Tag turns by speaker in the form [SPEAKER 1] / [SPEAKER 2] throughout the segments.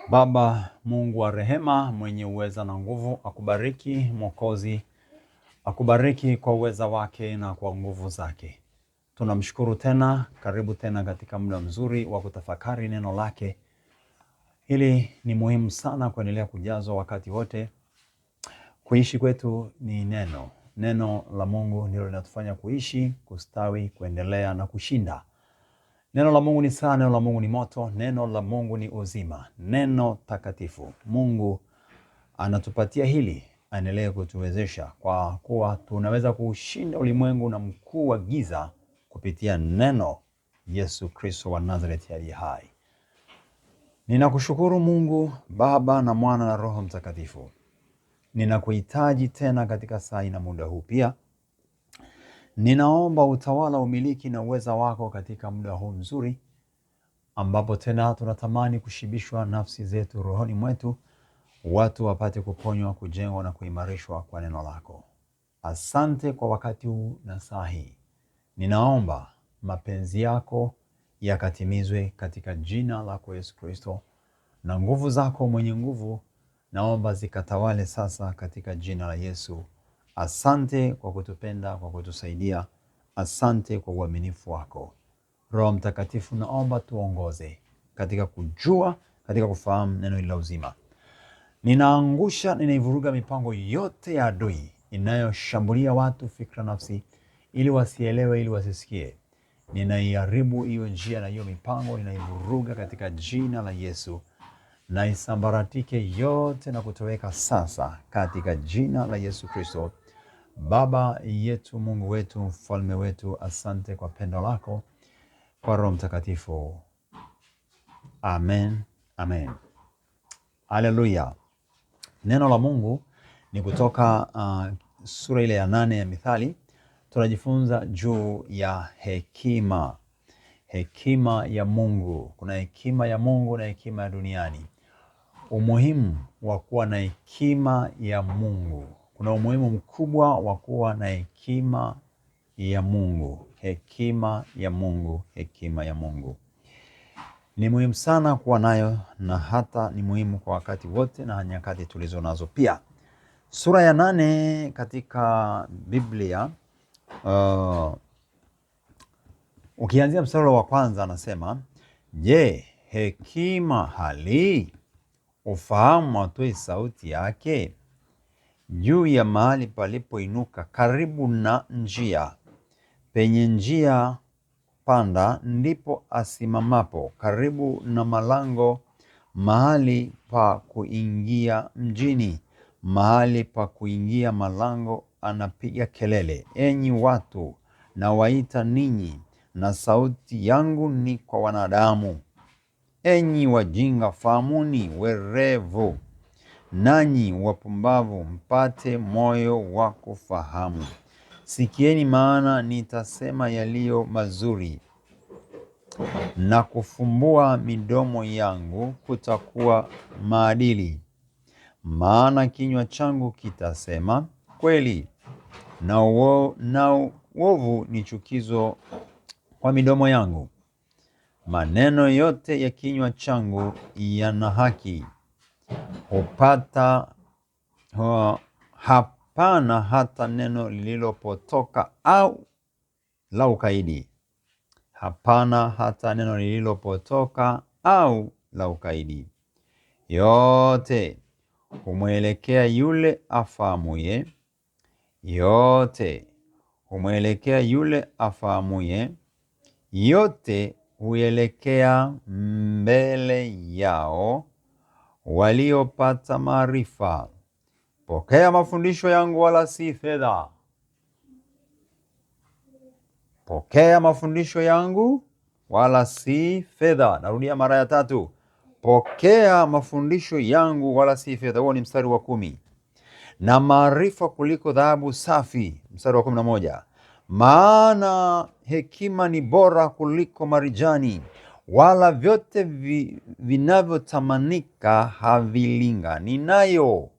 [SPEAKER 1] Baba Mungu wa rehema, mwenye uweza na nguvu, akubariki Mwokozi, akubariki kwa uweza wake na kwa nguvu zake. Tunamshukuru tena, karibu tena katika muda mzuri wa kutafakari neno lake. Hili ni muhimu sana kuendelea kujazwa wakati wote. Kuishi kwetu ni neno. Neno la Mungu ndilo linatufanya kuishi, kustawi, kuendelea na kushinda. Neno la Mungu ni saa, neno la Mungu ni moto, neno la Mungu ni uzima, neno takatifu. Mungu anatupatia hili, aendelee kutuwezesha kwa kuwa tunaweza kushinda ulimwengu na mkuu wa giza kupitia neno Yesu Kristo wa Nazareti aliye hai. Ninakushukuru Mungu Baba na Mwana na Roho Mtakatifu. Ninakuhitaji tena katika saa na muda huu pia. Ninaomba utawala, umiliki na uweza wako katika muda huu mzuri ambapo tena tunatamani kushibishwa nafsi zetu rohoni mwetu, watu wapate kuponywa, kujengwa na kuimarishwa kwa neno lako. Asante kwa wakati huu na saa hii. Ninaomba mapenzi yako yakatimizwe katika jina lako Yesu Kristo, na nguvu zako mwenye nguvu naomba zikatawale sasa katika jina la Yesu. Asante kwa kutupenda, kwa kutusaidia. Asante kwa uaminifu wako. Roho Mtakatifu, naomba tuongoze katika kujua, katika kufahamu neno hili la uzima. Ninaangusha, ninaivuruga mipango yote ya adui inayoshambulia watu, fikra, nafsi, ili wasielewe, ili wasisikie. Ninaiharibu hiyo njia na hiyo mipango, ninaivuruga katika jina la Yesu. Na isambaratike yote na kutoweka sasa katika jina la Yesu Kristo. Baba yetu, Mungu wetu, mfalme wetu, asante kwa pendo lako, kwa Roho Mtakatifu. Amen, amen. Haleluya. Neno la Mungu ni kutoka sura ile ya 8 ya Mithali. Tunajifunza juu ya hekima. Hekima ya Mungu. Kuna hekima ya Mungu na hekima ya duniani. Umuhimu wa kuwa na hekima ya Mungu. Kuna umuhimu mkubwa wa kuwa na hekima ya Mungu. Hekima ya Mungu. Hekima ya Mungu ni muhimu sana kuwa nayo, na hata ni muhimu kwa wakati wote na nyakati tulizo nazo pia. Sura ya 8 katika Biblia, ukianzia mstari wa kwanza anasema, je, hekima hali ufahamu atoi sauti yake? Juu ya mahali palipoinuka, karibu na njia, penye njia panda, ndipo asimamapo. Karibu na malango, mahali pa kuingia mjini, mahali pa kuingia malango, anapiga kelele, enyi watu, na waita ninyi, na sauti yangu ni kwa wanadamu. Enyi wajinga, fahamuni, werevu, nanyi wapumbavu, mpate moyo wa kufahamu. Sikieni, maana nitasema yaliyo mazuri, na kufumbua midomo yangu kutakuwa maadili. Maana kinywa changu kitasema kweli, na uovu ni chukizo kwa midomo yangu. Maneno yote ya kinywa changu yana haki. Hapana hata neno lililopotoka au la ukaidi. Hapana hata neno lililopotoka au la ukaidi. Yote humwelekea yule afahamuye. Yote humwelekea yule afahamuye. Yote huelekea mbele yao waliopata maarifa. Pokea mafundisho yangu, wala si fedha. Pokea mafundisho yangu, wala si fedha. Narudia mara ya 3. Pokea mafundisho yangu, wala si fedha. Huo ni mstari wa 10. Na maarifa kuliko dhahabu safi. Mstari wa 11. Maana hekima ni bora kuliko marijani, wala vyote vinavyotamanika havilingani nayo.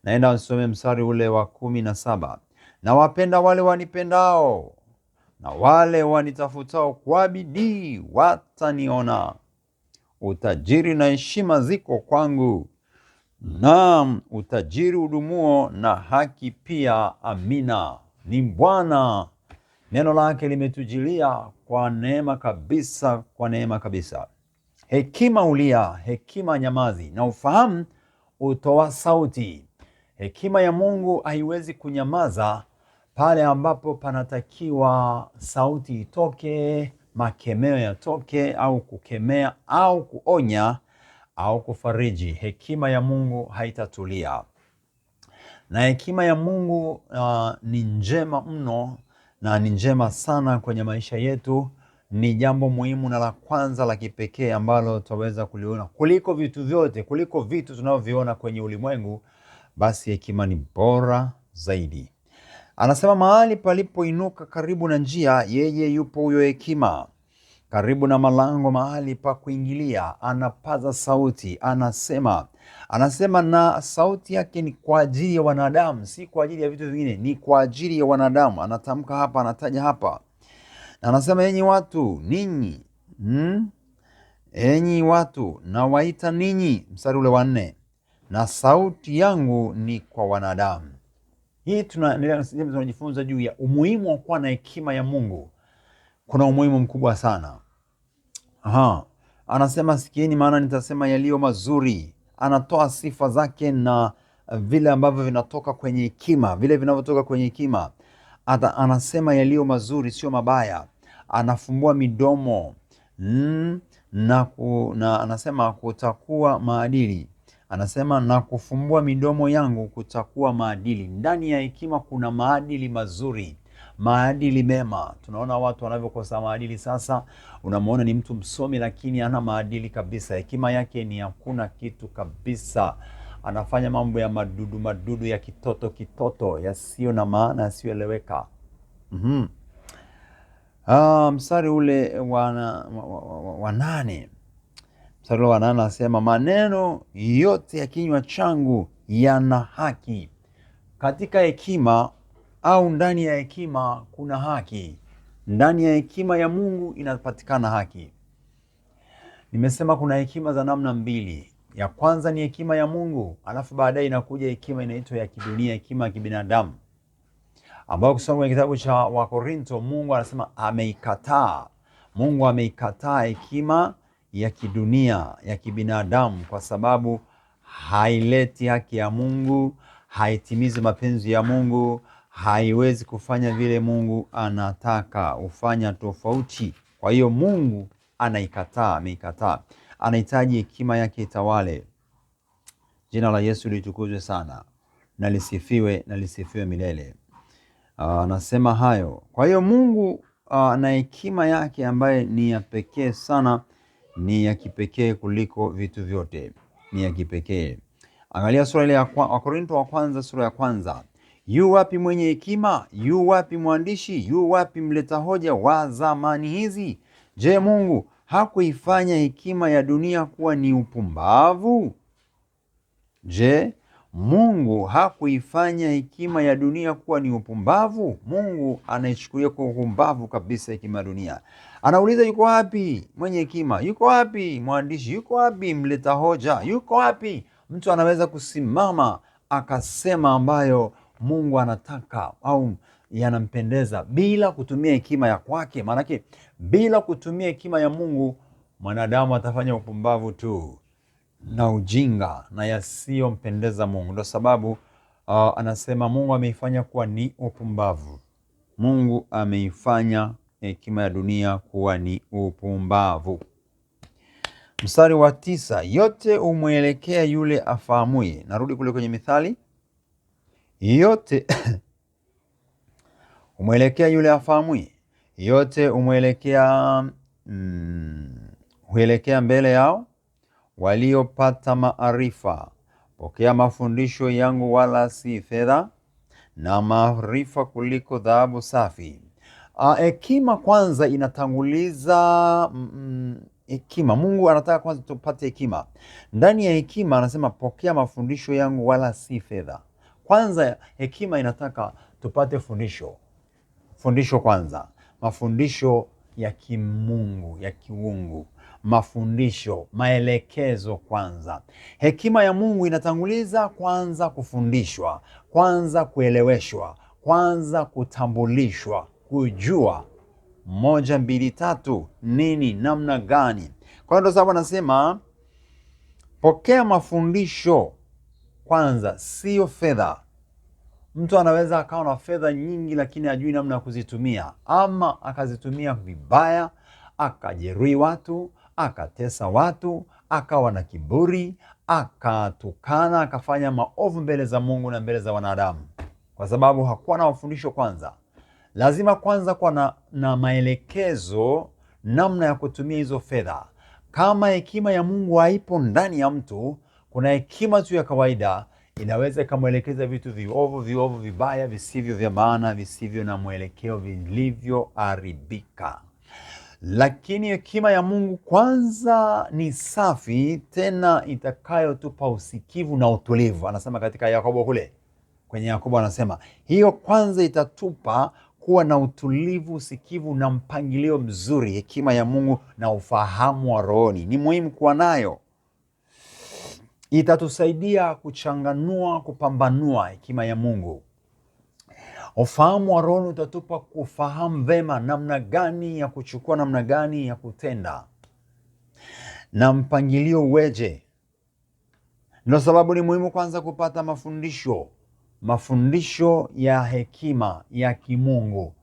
[SPEAKER 1] Naenda usome mstari ule wa 17. Na wapenda wale wanipendao, na wale wanitafutao kwa bidii wataniona. utajiri na heshima ziko kwangu. Naam, utajiri udumuo na haki pia. Amina. Ni Bwana, neno lake limetujilia kwa neema kabisa, kwa neema kabisa. Hekima ulia, hekima nyamazi, na ufahamu utoa sauti. Hekima ya Mungu haiwezi kunyamaza pale ambapo panatakiwa sauti itoke, makemeo yatoke, au kukemea au kuonya au kufariji. Hekima ya Mungu haitatulia. Na hekima ya Mungu ni njema mno na ni njema sana kwenye maisha yetu. Ni jambo muhimu na la kwanza la kipekee ambalo tutaweza kuliona kuliko vitu vyote, kuliko vitu tunavyoviona kwenye ulimwengu. Basi hekima ni bora zaidi. Anasema mahali palipoinuka karibu na njia, yeye yupo huyo hekima. Karibu na malango, mahali pa kuingilia, anapaza sauti, anasema na sauti yake ni kwa ajili ya wanadamu, si kwa ajili ya vitu vingine, ni kwa ajili ya wanadamu. Anatamka hapa, anataja hapa. Anasema enyi watu ninyi, enyi watu nawaita ninyi, mstari ule wa 4, na sauti yangu ni kwa wanadamu. Hii tunajifunza juu ya umuhimu wa kuwa na hekima ya Mungu. Kuna umuhimu mkubwa sana. Anasema sikieni, maana nitasema yaliyo mazuri. Anatoa sifa zake na vile ambavyo vinatoka kwenye hekima, vile vinavyotoka kwenye hekima. Anasema yaliyo mazuri, sio mabaya. Anafumbua midomo na anasema kutakuwa maadili. Anasema na kufumbua midomo yangu kutakuwa maadili. Ndani ya hekima kuna maadili mazuri, maadili mema. Tunaona watu wanavyokosa maadili sasa. Unamwona ni mtu msomi lakini hana maadili kabisa. Hekima yake ni hakuna kitu kabisa. Anafanya mambo ya madudu ya kitoto yasiyo na maana, yasiyoeleweka. Mstari ule wa 8. Mstari wa 8 anasema maneno yote ya kinywa changu yana haki. Katika hekima au ndani ya hekima kuna haki. Ndani ya hekima ya Mungu inapatikana haki. Nimesema kuna hekima za namna mbili. Ya kwanza ni hekima ya Mungu, alafu baadaye inakuja hekima inaitwa ya kidunia, hekima ya kibinadamu, ambayo kusoma kwenye kitabu cha Wakorinto, Mungu anasema ameikataa. Mungu ameikataa hekima ya kidunia, ya kibinadamu, kwa sababu haileti haki ya Mungu, haitimizi mapenzi ya Mungu, haiwezi kufanya vile Mungu anataka, ufanya tofauti. Kwa hiyo Mungu anaikataa, ameikataa. Anahitaji hekima yake itawale. Jina la Yesu litukuzwe sana na lisifiwe milele. Anasema hayo. Kwa hiyo Mungu na hekima yake ambaye ni ya pekee sana, ni ya kipekee kuliko vitu vyote, ni ya kipekee. Angalia sura ile ya Wakorintho wa kwanza, sura ya 1. Yu wapi mwenye hekima? Yu wapi mwandishi? Yu wapi mleta hoja wa zamani hizi? Je, Mungu hakuifanya hekima ya dunia kuwa ni upumbavu? Je, Mungu hakuifanya hekima ya dunia kuwa ni upumbavu? Mungu anaichukulia kwa upumbavu kabisa hekima ya dunia. Anauliza, yuko wapi mwenye hekima? Yuko wapi mwandishi? Yuko wapi mleta hoja? Yuko wapi mtu anaweza kusimama akasema ambayo Mungu anataka au yanampendeza bila kutumia hekima ya kwake? Maanake bila kutumia hekima ya Mungu, mwanadamu atafanya upumbavu tu na ujinga na yasiyompendeza Mungu. Ndio sababu anasema Mungu ameifanya kuwa ni upumbavu. Mungu ameifanya hekima ya dunia kuwa ni upumbavu. Mstari wa 9, yote umwelekea yule afahamuye. Narudi kule kwenye Mithali. Yote umwelekea yule afahamuye. Yote umwelekea huelekea mbele yao waliopata maarifa. Pokea mafundisho yangu wala si fedha, na maarifa kuliko dhahabu safi. Hekima kwanza inatanguliza hekima. Mungu anataka kwanza tupate hekima. Ndani ya hekima anasema pokea mafundisho yangu wala si fedha. Kwanza hekima inataka tupate fundisho kwanza, mafundisho ya kimungu, ya kiungu, mafundisho, maelekezo kwanza. Hekima ya Mungu inatanguliza kwanza kufundishwa, kwanza kueleweshwa, kwanza kutambulishwa, kujua 1, 2, 3 nini, namna gani. Kwa hiyo ndio sababu anasema pokea mafundisho kwanza, sio fedha. Mtu anaweza akawa na fedha nyingi lakini hajui namna ya kuzitumia, ama akazitumia vibaya, akajeruhi watu, akatesa watu, akawa na kiburi, akatukana, akafanya maovu mbele za Mungu na mbele za wanadamu, kwa sababu hakuwa na mafundisho kwanza. Lazima kwanza kuwa na maelekezo namna ya kutumia hizo fedha. Kama hekima ya Mungu haipo ndani ya mtu, kuna hekima tu ya kawaida inaweza ikamwelekeza vitu viovu, vibaya, visivyo vya maana, visivyo na mwelekeo, vilivyoharibika. Lakini hekima ya Mungu kwanza ni safi, tena itakayotupa usikivu na utulivu. Anasema katika Yakobo kule, kwenye Yakobo anasema hiyo kwanza itatupa kuwa na utulivu, usikivu na mpangilio mzuri. Hekima ya Mungu na ufahamu wa rohoni ni muhimu kuwa nayo. Itatusaidia kuchanganua, kupambanua. Hekima ya Mungu, ufahamu wa rohoni utatupa kufahamu vema namna gani ya kuchukua, namna gani ya kutenda, na mpangilio uweje. Ndio sababu ni muhimu kwanza kupata mafundisho ya hekima ya kimungu,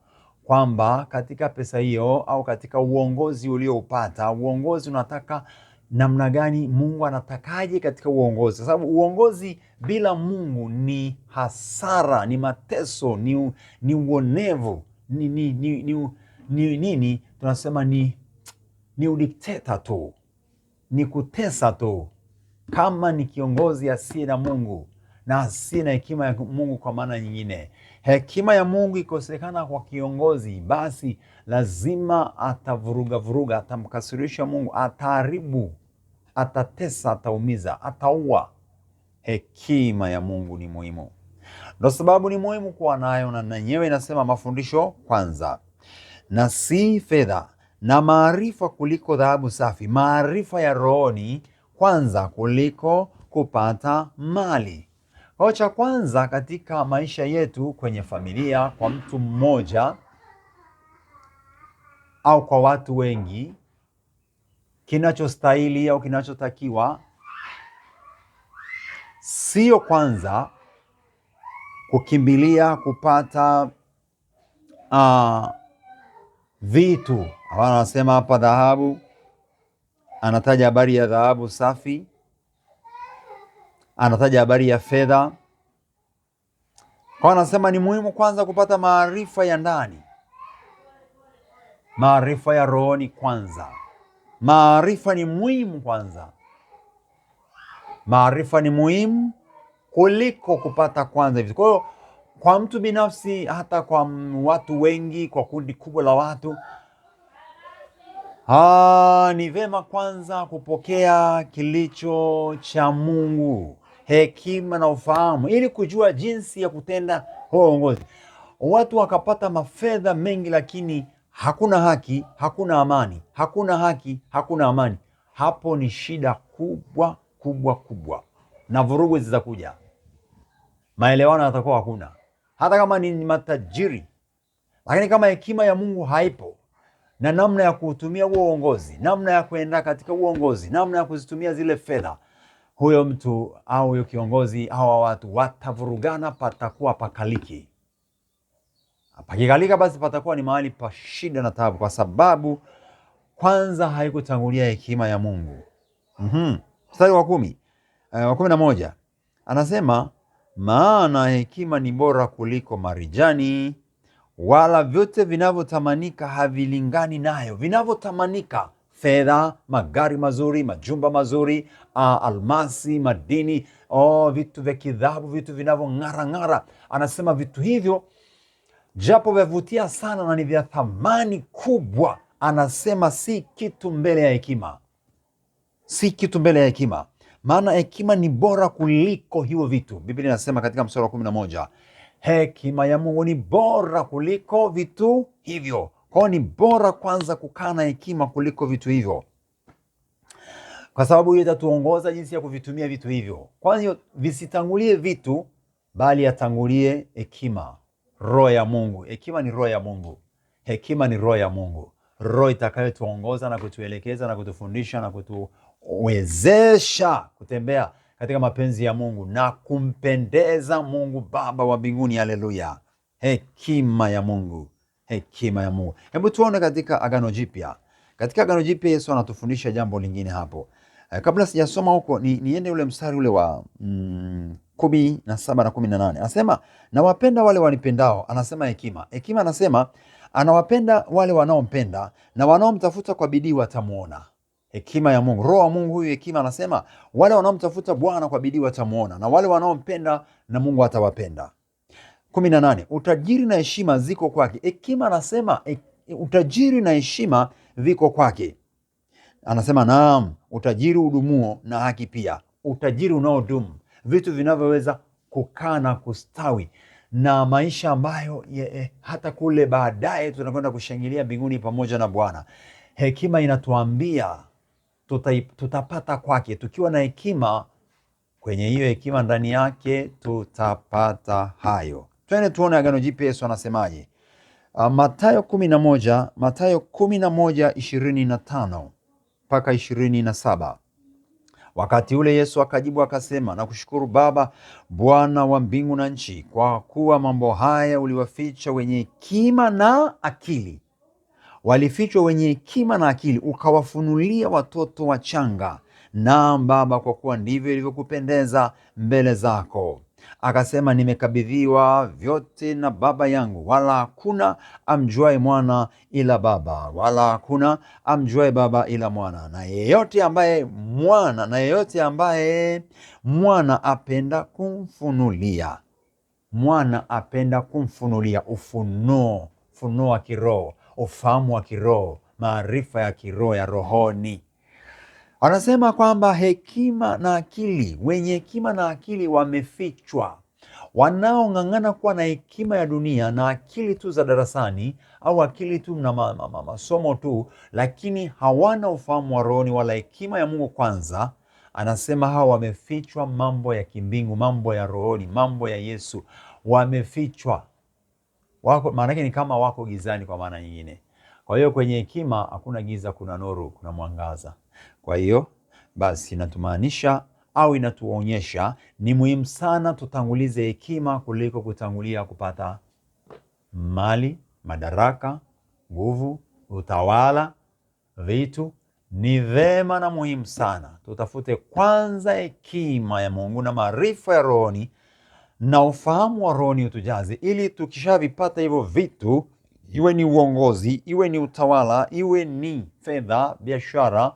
[SPEAKER 1] kwamba katika pesa hiyo au katika uongozi ulioupata, uongozi unataka namna gani, Mungu anatakaje katika uongozi. Kwa sababu uongozi bila Mungu ni hasara, ni mateso, ni uonevu, nini tunasema, ni udikteta tu, ni kutesa tu. Kama ni kiongozi asiye na Mungu na asiye na hekima ya Mungu, kwa maana nyingine, hekima ya Mungu ikosekana kwa kiongozi, basi lazima atavuruga, atamkasirisha Mungu, ataharibu, atatesa, ataumiza, ataua. Hekima ya Mungu ni muhimu. Ndio sababu ni muhimu kuwa nayo, na yenyewe inasema mafundisho kwanza, na si fedha, na maarifa kuliko dhahabu safi. Maarifa ya rohoni kwanza kuliko kupata mali. Kwa cha kwanza katika maisha yetu, kwenye familia, kwa mtu mmoja au kwa watu wengi, kinachostahili au kinachotakiwa sio kwanza kukimbilia kupata vitu. Anasema hapa dhahabu, anataja habari ya dhahabu safi, anataja habari ya fedha. Kwa anasema ni muhimu kwanza kupata maarifa ya ndani, maarifa ya rohoni kwanza. Maarifa ni muhimu kwanza. Maarifa ni muhimu kuliko kupata kwanza hivi. Kwa hiyo kwa mtu binafsi, hata kwa watu wengi, kwa kundi kubwa la watu, ni vema kwanza kupokea kilicho cha Mungu, hekima na ufahamu, ili kujua jinsi ya kutenda huo uongozi. Watu wakapata mafedha mengi, lakini hakuna haki, hakuna amani. Hakuna haki, hakuna amani. Hapo ni shida kubwa, na vurugu zitakuja, maelewano yatakuwa hakuna, hata kama ni matajiri. Lakini kama hekima ya Mungu haipo, na namna ya kutumia huo uongozi, namna ya kuenda katika uongozi, namna ya kuzitumia zile fedha, huyo mtu au huyo kiongozi, hawa watu watavurugana, patakuwa pakaliki. Pakikalika, basi patakuwa ni mahali pa shida na taabu, kwa sababu kwanza haikutangulia hekima ya Mungu. Mstari wa 11 anasema, maana hekima ni bora kuliko marijani, wala vyote vinavyotamanika havilingani nayo. Vinavyotamanika, fedha, magari mazuri, majumba mazuri, almasi, madini, vitu vya kidhabu, vitu vinavyong'ara. Anasema vitu hivyo japo vyavutia sana na ni vya thamani kubwa, anasema si kitu mbele ya hekima. Si kitu mbele ya hekima. Maana hekima ni bora kuliko hivyo vitu. Biblia inasema katika mstari wa 11, hekima ya Mungu ni bora kuliko vitu hivyo. Kwa hiyo ni bora kwanza kukaa na hekima kuliko vitu hivyo. kwa sababu hiyo itatuongoza jinsi ya kuvitumia vitu hivyo. Kwa hiyo visitangulie vitu, bali atangulie hekima, roho ya Mungu. Hekima ni roho ya Mungu. Hekima ni roho ya Mungu, roho itakayotuongoza na kutuelekeza na kutufundisha na kutuwezesha kutembea katika mapenzi ya Mungu na kumpendeza Mungu Baba wa mbinguni. Haleluya! Hekima ya Mungu, hekima ya Mungu. Hebu tuone katika Agano Jipya. Katika Agano Jipya Yesu anatufundisha jambo lingine hapo. Kabla sijasoma huko, niende ule mstari ule wa 17 na 18. Anasema nawapenda wale wanipendao. Anasema hekima. Hekima anasema anawapenda wale wanaompenda, na wanaomtafuta kwa bidii watamuona. Hekima ya Mungu, roho wa Mungu huyu. Hekima anasema wale wanaomtafuta Bwana kwa bidii watamuona, na wale wanaompenda na Mungu atawapenda. 18. Utajiri na heshima ziko kwake. Hekima anasema utajiri na heshima viko kwake. Anasema naam, utajiri udumuo na haki pia. Utajiri unaodumu, vitu vinavyoweza kukaa na kustawi, na maisha ambayo hata kule baadaye tunakwenda kushangilia mbinguni pamoja na Bwana. Hekima inatuambia tutapata kwake. Tukiwa na hekima, kwenye hiyo hekima ndani yake tutapata hayo. Twende tuone Agano Jipya Yesu anasemaje. Mathayo 11:25 mpaka 27. Wakati ule Yesu akajibu akasema, nakushukuru Baba, Bwana wa mbingu na nchi, kwa kuwa mambo haya uliwaficha wenye hekima na akili. Walifichwa wenye hekima na akili, ukawafunulia watoto wachanga. Naam Baba, kwa kuwa ndivyo ilivyokupendeza mbele zako. Akasema, nimekabidhiwa vyote na Baba yangu, wala hakuna amjuaye mwana ila Baba, wala hakuna amjuaye Baba ila mwana, na yeyote ambaye mwana apenda kumfunulia. Mwana apenda kumfunulia ufunuo wa kiroho, ufahamu wa kiroho, maarifa ya kiroho ya rohoni. Anasema kwamba hekima na akili, wenye hekima na akili wamefichwa. Wanaong'ang'ana kuwa na hekima ya dunia na akili tu za darasani au akili tu na masomo tu, lakini hawana ufahamu wa rohoni wala hekima ya Mungu kwanza. Anasema hawa wamefichwa mambo ya kimbingu, mambo ya rohoni, mambo ya Yesu. Wamefichwa. Maana yake ni kama wako gizani kwa maana nyingine. Kwa hiyo kwenye hekima hakuna giza, kuna nuru, kuna mwangaza. Kwa hiyo basi inatumaanisha au inatuonyesha ni muhimu sana tutangulize hekima kuliko kutangulia kupata mali, madaraka, nguvu, utawala, vitu. Ni vema na muhimu sana tutafute kwanza hekima ya Mungu na maarifa ya rohoni na ufahamu wa rohoni utujaze, ili tukishavipata hivyo vitu, iwe ni uongozi, iwe ni utawala, iwe ni fedha, biashara,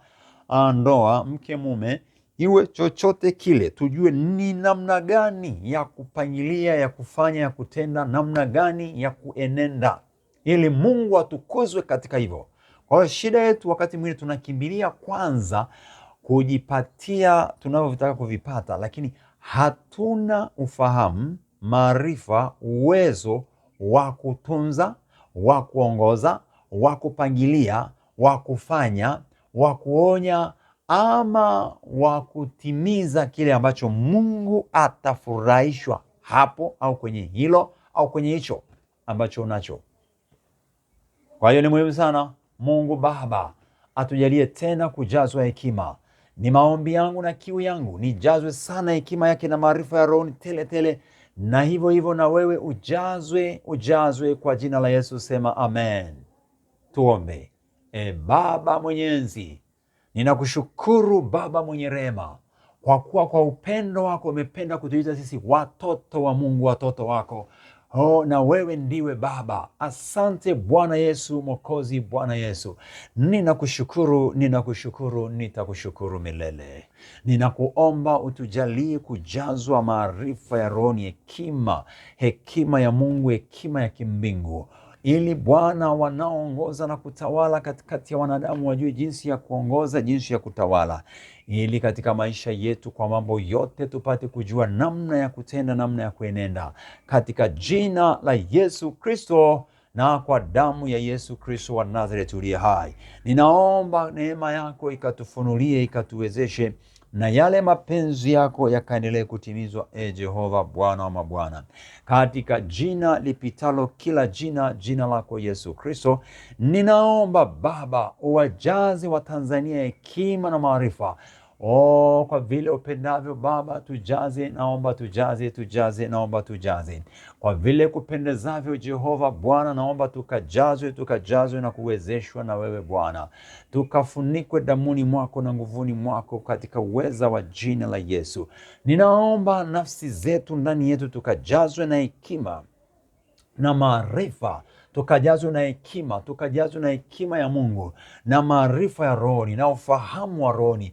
[SPEAKER 1] ndoa, mke, mume, iwe chochote kile, tujue ni namna gani ya kupangilia, ya kufanya, ya kutenda, namna gani ya kuenenda, ili Mungu atukuzwe katika hivyo. Kwa hiyo shida yetu wakati mwingine tunakimbilia kwanza kujipatia tunavyotaka kuvipata, lakini hatuna ufahamu, maarifa, uwezo wa kutunza, wa kuongoza, wa kupangilia, wa kufanya, wa kuonya, ama wa kutimiza kile ambacho Mungu atafurahishwa hapo au kwenye hilo au kwenye hicho ambacho unacho. Kwa hiyo ni muhimu sana Mungu Baba atujalie tena kujazwa hekima. Ni maombi yangu na kiu yangu nijazwe sana hekima yake na maarifa ya roho tele tele, na hivyo hivyo na wewe ujazwe kwa jina la Yesu. Sema amen. Tuombe. Baba mwenye enzi, ninakushukuru Baba mwenye rehema, kwa kuwa kwa upendo wako umependa kutuita sisi watoto wa Mungu, watoto wako. Na wewe ndiwe Baba. Asante Bwana Yesu Mwokozi. Bwana Yesu, ninakushukuru, nitakushukuru milele. Ninakuomba utujalie kujazwa maarifa ya rohoni, hekima ya Mungu, hekima ya kimbingu, ili Bwana wanaoongoza na kutawala katikati ya wanadamu wajue jinsi ya kuongoza, jinsi ya kutawala, ili katika maisha yetu kwa mambo yote tupate kujua namna ya kutenda, namna ya kuenenda. Katika jina la Yesu Kristo na kwa damu ya Yesu Kristo wa Nazareti uliye hai. Ninaomba neema yako ikatufunulie, ikatuwezeshe, na yale mapenzi yako yakaendelee kutimizwa, Jehova Bwana wa mabwana, katika jina lipitalo kila jina, jina lako Yesu Kristo. Ninaomba Baba uwajaze wa Tanzania hekima na maarifa. Kwa vile upendavyo Baba, tujaze, naomba tujaze, naomba tujaze. Kwa vile kupendezavyo Jehova Bwana, naomba tukajazwe na kuwezeshwa na wewe Bwana. Tukafunikwe damuni mwako na nguvuni mwako, katika uweza wa jina la Yesu. Ninaomba nafsi zetu, ndani yetu, tukajazwe na hekima na maarifa, tukajazwe na hekima ya Mungu na maarifa ya rohoni na ufahamu wa rohoni.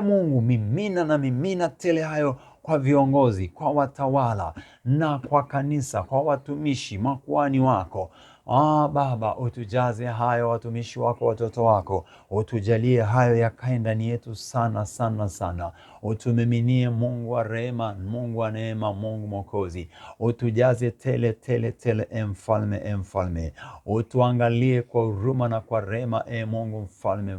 [SPEAKER 1] Mungu, mimina tele hayo kwa viongozi, kwa watawala na kwa kanisa, kwa watumishi, makuhani wako. Baba, utujaze hayo watumishi wako, watoto wako, utujalie hayo yakae ndani yetu sana sana sana. Utumiminie Mungu wa rehema, Mungu wa neema, Mungu Mwokozi, utujaze tele tele tele, mfalme. Utuangalie kwa huruma na kwa rehema, Mungu mfalme.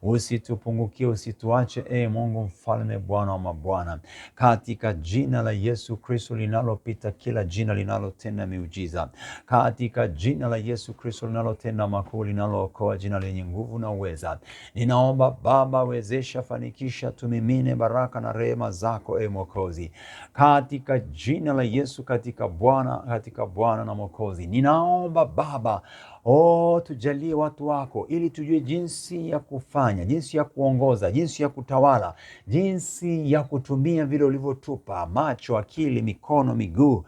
[SPEAKER 1] Usitupungukie, usituache, Mungu mfalme, Bwana wa mabwana, katika jina la Yesu Kristo linalopita kila jina, linalotenda miujiza, katika jina la Yesu Kristo linalotenda makuu, linalookoa, jina lenye nguvu na uweza. Ninaomba Baba, wezesha, fanikisha, tumimine baraka na rehema zako, Mwokozi, katika jina la Yesu, katika Bwana na Mwokozi. Ninaomba Baba, tujalie watu wako, ili tujue jinsi ya kufanya, jinsi ya kuongoza, jinsi ya kutawala, jinsi ya kutumia vile ulivyotupa macho, akili, mikono, miguu,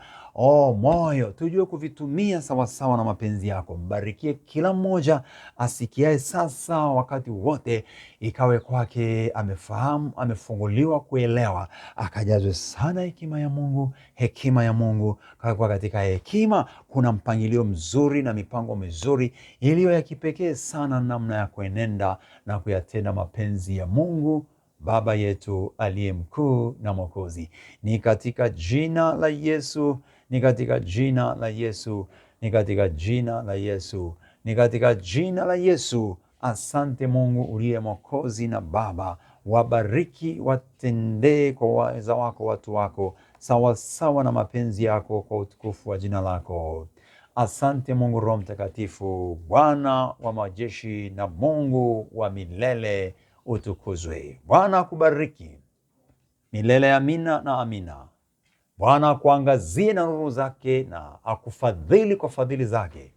[SPEAKER 1] moyo, tujue kuvitumia sawasawa na mapenzi yako. Mbarikie kila mmoja asikiae sasa, wakati wote, ikawe kwake amefahamu, amefunguliwa kuelewa, akajazwe sana hekima ya Mungu. Kwa katika hekima kuna mpangilio mzuri na mipango mizuri iliyo ya kipekee sana, namna ya kuenenda na kuyatenda mapenzi ya Mungu Baba yetu aliye mkuu na Mwokozi. Ni katika jina la Yesu, ni katika jina la Yesu, ni katika jina la Yesu, ni katika jina la Yesu. Asante Mungu uliye Mwokozi na Baba, wabariki, watendee kwa uweza wako watu wako sawasawa na mapenzi yako, kwa utukufu wa jina lako. Asante Mungu Roho Mtakatifu, Bwana wa majeshi na Mungu wa milele, utukuzwe. Bwana akubariki milele, amina na amina. Bwana akuangazie na nuru zake, na akufadhili kwa fadhili zake,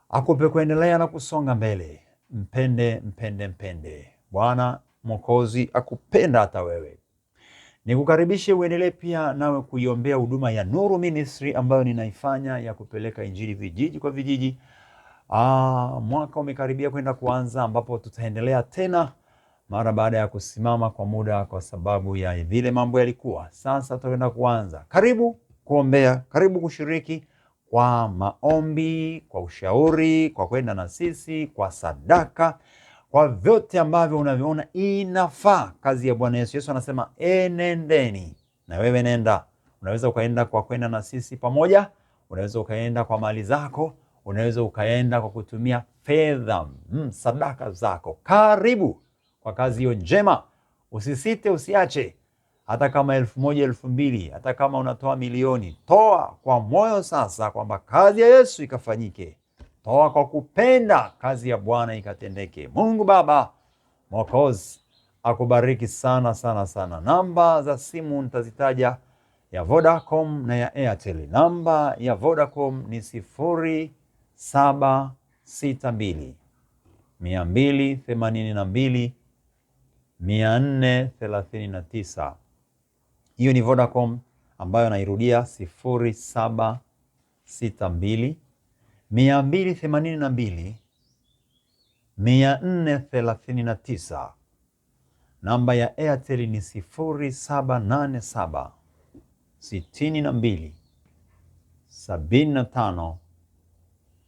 [SPEAKER 1] akupe kuendelea na kusonga mbele. Mpende. Bwana Mwokozi akupenda hata wewe. Nikukaribishe uendelee pia nawe kuiombea huduma ya Nuru Ministry ambayo ninaifanya ya kupeleka injili vijiji kwa vijiji. Mwaka umekaribia kwenda kuanza, ambapo tutaendelea tena mara baada ya kusimama kwa muda kwa sababu ya vile mambo yalikuwa. Sasa tutakwenda kuanza. Karibu kuombea, karibu kushiriki kwa maombi, kwa ushauri, kwa kwenda na sisi, kwa sadaka, kwa vyote ambavyo unavyoona inafaa kazi ya Bwana Yesu. Yesu anasema nendeni, na wewe nenda. Unaweza ukaenda kwa kwenda na sisi pamoja, unaweza ukaenda kwa mali zako, unaweza ukaenda kwa kutumia fedha, sadaka zako. Karibu kwa kazi hiyo njema. Usisite, usiache. Hata kama 1,000, 2,000, hata kama unatoa milioni, toa kwa moyo sasa, kwamba kazi ya Yesu ikafanyike. Toa kwa kupenda kazi ya Bwana ikatendeke. Mungu Baba Mwokozi akubariki sana sana sana. Namba za simu nitazitaja, ya Vodacom na ya Airtel. Namba ya Vodacom ni 0762 282 439. Hiyo ni Vodacom ambayo nairudia, 0762 282 439. Namba ya Airtel ni 0787 62 75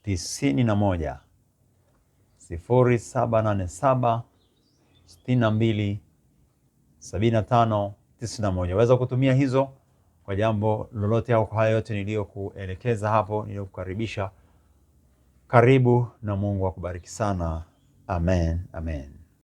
[SPEAKER 1] 91. 0787 62 75 91. Waweza kutumia hizo kwa jambo lolote au kwa haya yote niliyokuelekeza hapo, niliyokukaribisha Karibu na Mungu akubariki sana. Amen, amen.